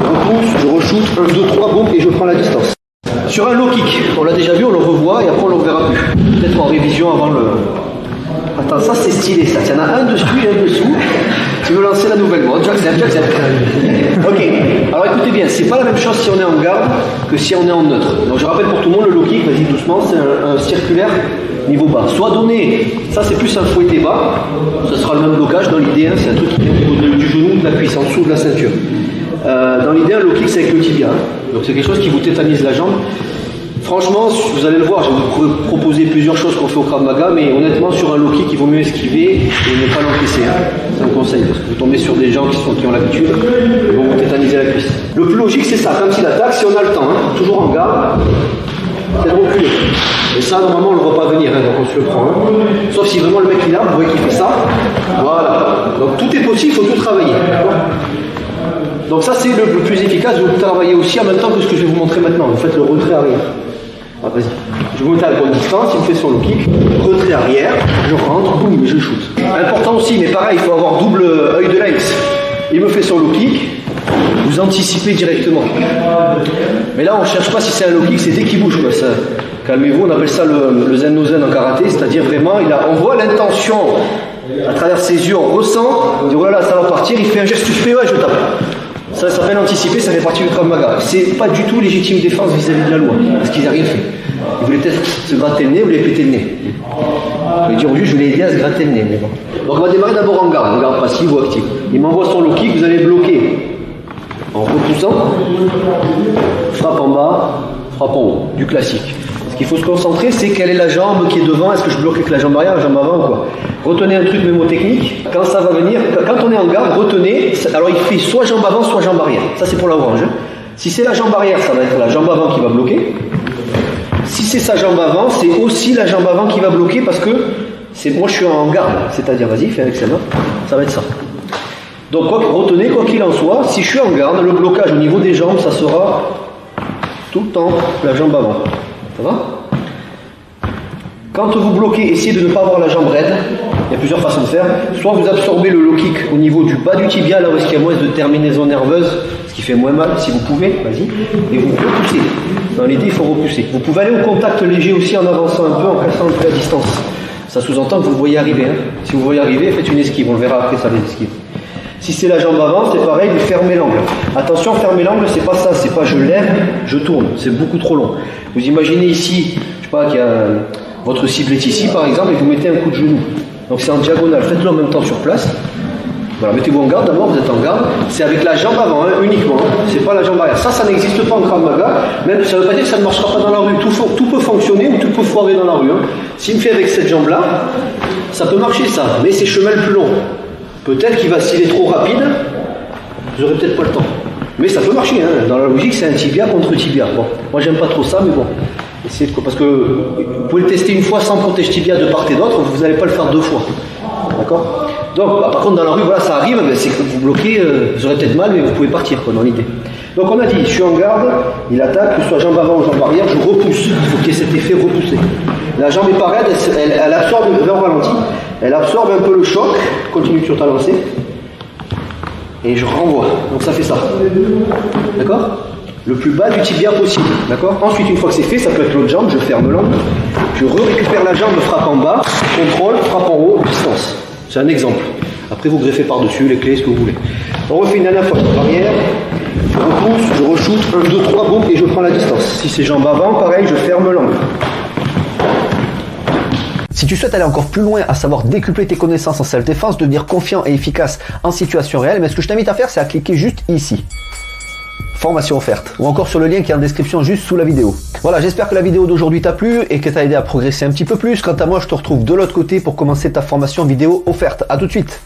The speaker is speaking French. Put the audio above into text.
repousse, je re-shoot, 1, 2, 3, boum, et je prends la distance. Sur un low kick, on l'a déjà vu, on le revoit et après on ne le reverra plus. Peut-être en révision avant le... Attends, ça c'est stylé ça. Il y en a un dessus et un dessous. Tu veux lancer la nouvelle mode, j'accepte. Ok, alors écoutez bien, c'est pas la même chose si on est en garde que si on est en neutre. Donc je rappelle pour tout le monde, le low kick, vas-y doucement, c'est un circulaire niveau bas. Soit donné, ça c'est plus un fouetté bas, ce sera le même blocage dans l'idée, hein, c'est un truc qui vient au niveau du genou, de la cuisse, en dessous de la ceinture. Dans l'idée, un low kick c'est avec le tibia, hein. Donc c'est quelque chose qui vous tétanise la jambe. Franchement, vous allez le voir, je vais vous proposer plusieurs choses qu'on fait au Krav Maga, mais honnêtement, sur un low kick, il vaut mieux esquiver et ne pas l'encaisser. Hein. C'est un conseil, parce que vous tombez sur des gens qui ont l'habitude, ils vont vous tétaniser la cuisse. Le plus logique, c'est ça, quand il attaque, si on a le temps, hein, toujours en garde, c'est de reculer. Et ça, normalement, on ne le voit pas venir, hein, donc on se le prend. Hein. Sauf si vraiment le mec il a, vous voyez qu'il fait ça. Voilà. Donc tout est possible, il faut tout travailler. Donc ça, c'est le plus efficace, vous travaillez aussi en même temps que ce que je vais vous montrer maintenant. Vous faites le retrait arrière. Ah, vas-y. Je vous mets à la bonne distance, il me fait son low kick, retrait arrière, je rentre, boum, je shoot. Important aussi, mais pareil, il faut avoir double œil de lynx. Il me fait son low kick, vous anticipez directement. Mais là, on ne cherche pas si c'est un low kick, c'est dès qu'il bouge. Quoi. Ça, calmez-vous, on appelle ça le zen no zen en karaté, c'est-à-dire vraiment, on voit l'intention à travers ses yeux, on ressent, on dit voilà, ça va partir, il fait un geste, je fais, ouais, je tape. Ça s'appelle anticiper, ça fait partie du Krav Maga. C'est pas du tout légitime défense vis-à-vis de la loi, parce qu'ils n'ont rien fait. Ils voulaient peut-être se gratter le nez ou les péter le nez. Je vais dire au juge, je vais aider à se gratter le nez. Mais bon. Donc on va démarrer d'abord en garde passive ou active. Il m'envoie son low kick, vous allez bloquer en repoussant, frappe en bas, frappe en haut, du classique. Ce qu'il faut se concentrer, c'est quelle est la jambe qui est devant, est-ce que je bloque avec la jambe arrière, la jambe avant ou quoi. Retenez un truc mémotechnique, quand ça va venir, quand on est en garde, retenez, alors il fait soit jambe avant, soit jambe arrière. Ça c'est pour la orange. Hein. Si c'est la jambe arrière, ça va être la jambe avant qui va bloquer. Si c'est sa jambe avant, c'est aussi la jambe avant qui va bloquer parce que moi je suis en garde, c'est-à-dire vas-y, fais avec ça, ça va être ça. Donc retenez, quoi qu'il en soit, si je suis en garde, le blocage au niveau des jambes, ça sera tout le temps la jambe avant. Ça va ? Quand vous bloquez, essayez de ne pas avoir la jambe raide. Il y a plusieurs façons de faire. Soit vous absorbez le low kick au niveau du bas du tibia, là où il y a moins de terminaison nerveuse, ce qui fait moins mal, si vous pouvez, vas-y, et vous repoussez. Dans l'idée, il faut repousser. Vous pouvez aller au contact léger aussi en avançant un peu, en cassant un peu la distance. Ça sous-entend que vous le voyez arriver. Hein. Si vous voyez arriver, faites une esquive, on le verra après ça, les esquives. Si c'est la jambe avant, c'est pareil, vous fermez l'angle. Attention, fermer l'angle, c'est pas ça, c'est pas je lève, je tourne, c'est beaucoup trop long. Vous imaginez ici, je sais pas, qu'il y a votre cible est ici par exemple, et vous mettez un coup de genou. Donc c'est en diagonale, faites-le en même temps sur place. Voilà, mettez-vous en garde d'abord, vous êtes en garde. C'est avec la jambe avant, hein, uniquement, hein. C'est pas la jambe arrière. Ça n'existe pas en Krav Maga, même ça ne veut pas dire que ça ne marchera pas dans la rue. Tout peut fonctionner ou tout peut foirer dans la rue. Hein. S'il me fait avec cette jambe-là, ça peut marcher ça, mais c'est chemin le plus long. Peut-être s'il est trop rapide, vous n'aurez peut-être pas le temps. Mais ça peut marcher, hein. Dans la logique, c'est un tibia contre tibia. Bon, moi j'aime pas trop ça, mais bon. Essayez de... Parce que vous pouvez le tester une fois sans protège tibia de part et d'autre, vous n'allez pas le faire deux fois. D'accord ? Donc, par contre, dans la rue, voilà, ça arrive, mais c'est que vous bloquez, vous aurez peut-être mal, mais vous pouvez partir, quoi, dans l'idée. Donc on a dit, je suis en garde, il attaque, que ce soit jambe avant ou jambe arrière, je repousse. Il faut qu'il y ait cet effet repoussé. La jambe est pas raide, elle absorbe, vers ralenti, elle absorbe un peu le choc, continue sur ta lancée, et je renvoie. Donc ça fait ça. D'accord ? Le plus bas du tibia possible. D'accord ? Ensuite, une fois que c'est fait, ça peut être l'autre jambe, je ferme l'angle, je récupère la jambe, frappe en bas, contrôle, frappe en haut, distance. C'est un exemple. Après, vous greffez par-dessus les clés, ce que vous voulez. On refait une dernière fois. Arrière, je repousse, je re-shoot, 1, 2, 3, boum, et je prends la distance. Si c'est jambe avant, pareil, je ferme l'angle. Si tu souhaites aller encore plus loin, à savoir décupler tes connaissances en self-défense, devenir confiant et efficace en situation réelle, mais ce que je t'invite à faire, c'est à cliquer juste ici. Formation offerte, ou encore sur le lien qui est en description juste sous la vidéo. Voilà, j'espère que la vidéo d'aujourd'hui t'a plu et que t'a aidé à progresser un petit peu plus. Quant à moi, je te retrouve de l'autre côté pour commencer ta formation vidéo offerte. À tout de suite.